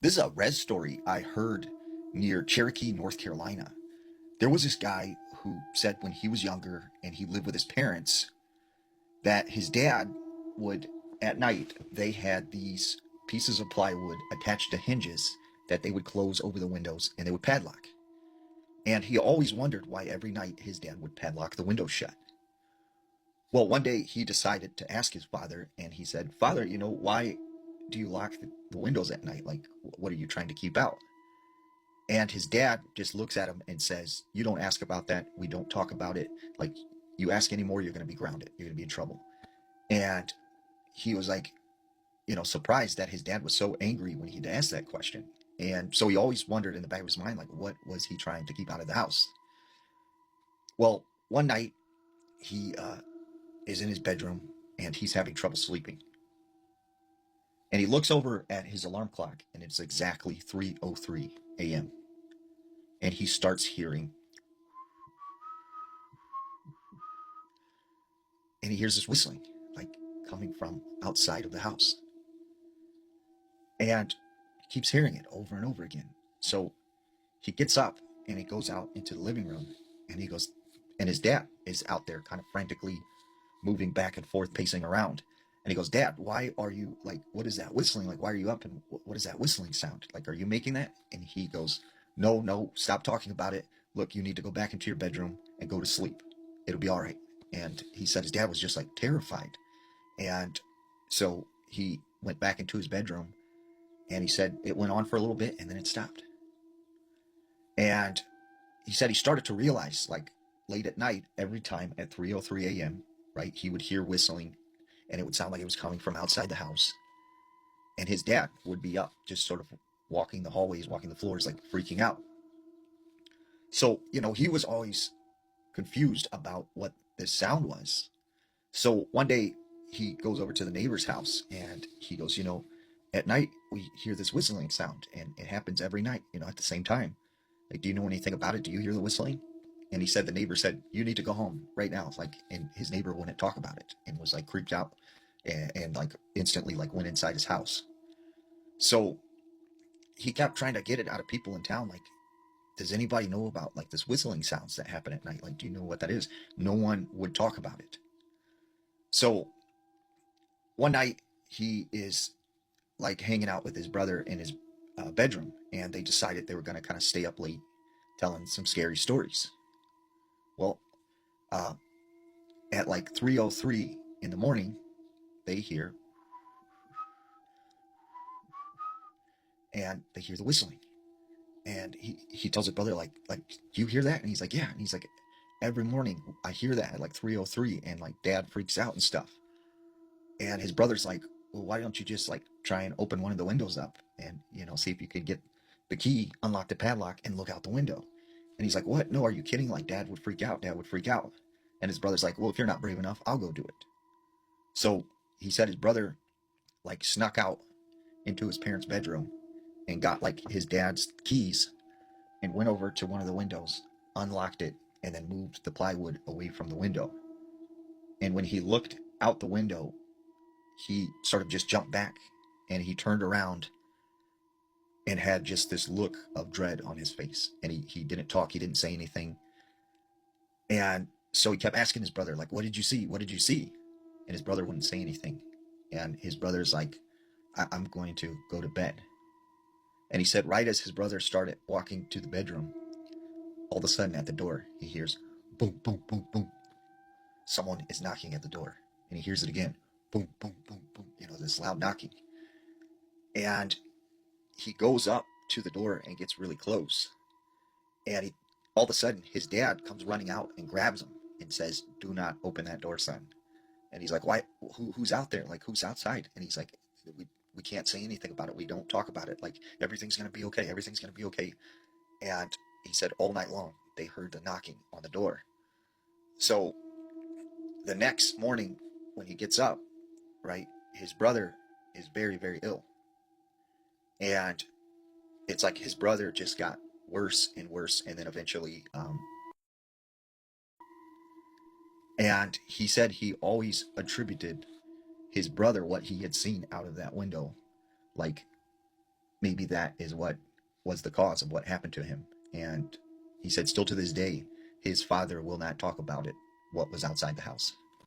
This is a res story I heard near Cherokee, North Carolina. There was this guy who said when he was younger and he lived with his parents that his dad would, at night, they had these pieces of plywood attached to hinges that they would close over the windows and they would padlock. And he always wondered why every night his dad would padlock the windows shut. Well, one day he decided to ask his father, and he said, "Father, why do you lock the windows at night? Like, what are you trying to keep out?" And his dad just looks at him and says, "You don't ask about that. We don't talk about it. Like, you ask anymore, you're going to be grounded. You're going to be in trouble." And he was like, surprised that his dad was so angry when he'd asked that question. And so he always wondered in the back of his mind, like, what was he trying to keep out of the house? Well, one night he is in his bedroom and he's having trouble sleeping. And he looks over at his alarm clock and it's exactly 3:03 a.m. And he starts hearing, and he hears this whistling, like coming from outside of the house. And he keeps hearing it over and over again. So he gets up and he goes out into the living room and he goes, and his dad is out there kind of frantically moving back and forth, pacing around. And he goes, "Dad, why are you like, what is that whistling? Like, why are you up? And what is that whistling sound? Like, are you making that?" And he goes, "No, no, stop talking about it. Look, you need to go back into your bedroom and go to sleep. It'll be all right." And he said his dad was just like terrified. And so he went back into his bedroom and he said it went on for a little bit and then it stopped. And he said he started to realize, like, late at night, every time at 3:03 a.m., right, he would hear whistling and it would sound like it was coming from outside the house. And his dad would be up, just sort of walking the hallways, walking the floors, like freaking out. So, he was always confused about what this sound was. So one day he goes over to the neighbor's house and he goes, at night we hear this whistling sound and it happens every night, at the same time. Like, do you know anything about it? Do you hear the whistling? And he said, the neighbor said, "You need to go home right now." It's like, and his neighbor wouldn't talk about it and was like creeped out and like instantly like went inside his house. So he kept trying to get it out of people in town. Like, does anybody know about like this whistling sounds that happen at night? Like, do you know what that is? No one would talk about it. So one night he is like hanging out with his brother in his bedroom, and they decided they were going to kind of stay up late telling some scary stories. Well, uh, at like 3:03 in the morning, they hear, and they hear the whistling. And he tells his brother, like, "Do you hear that?" And he's like, "Yeah." And he's like, "Every morning I hear that at like 3:03 and like dad freaks out and stuff." And his brother's like, "Well, why don't you just like try and open one of the windows up and, see if you could get the key, unlock the padlock, and look out the window?" And he's like, "What? No, are you kidding? Like, dad would freak out. Dad would freak out." And his brother's like, "Well, if you're not brave enough, I'll go do it." So he said his brother like snuck out into his parents' bedroom and got like his dad's keys and went over to one of the windows, unlocked it, and then moved the plywood away from the window. And when he looked out the window, he sort of just jumped back and he turned around and had just this look of dread on his face. And he didn't talk, he didn't say anything. And so he kept asking his brother, like, "What did you see? What did you see?" And his brother wouldn't say anything. And his brother's like, I'm going to go to bed." And he said, right as his brother started walking to the bedroom, all of a sudden at the door, he hears boom, boom, boom, boom. Someone is knocking at the door. And he hears it again, boom, boom, boom, boom, this loud knocking. And he goes up to the door and gets really close. And all of a sudden, his dad comes running out and grabs him and says, "Do not open that door, son." And he's like, "Why? Who's out there? Like, who's outside?" And he's like, we can't say anything about it. We don't talk about it. Like, everything's going to be okay. Everything's going to be okay." And he said all night long, they heard the knocking on the door. So the next morning, when he gets up, right, his brother is very, very ill. And it's like his brother just got worse and worse. And then eventually, and he said he always attributed his brother what he had seen out of that window, like maybe that is what was the cause of what happened to him. And he said, still to this day, his father will not talk about it, what was outside the house.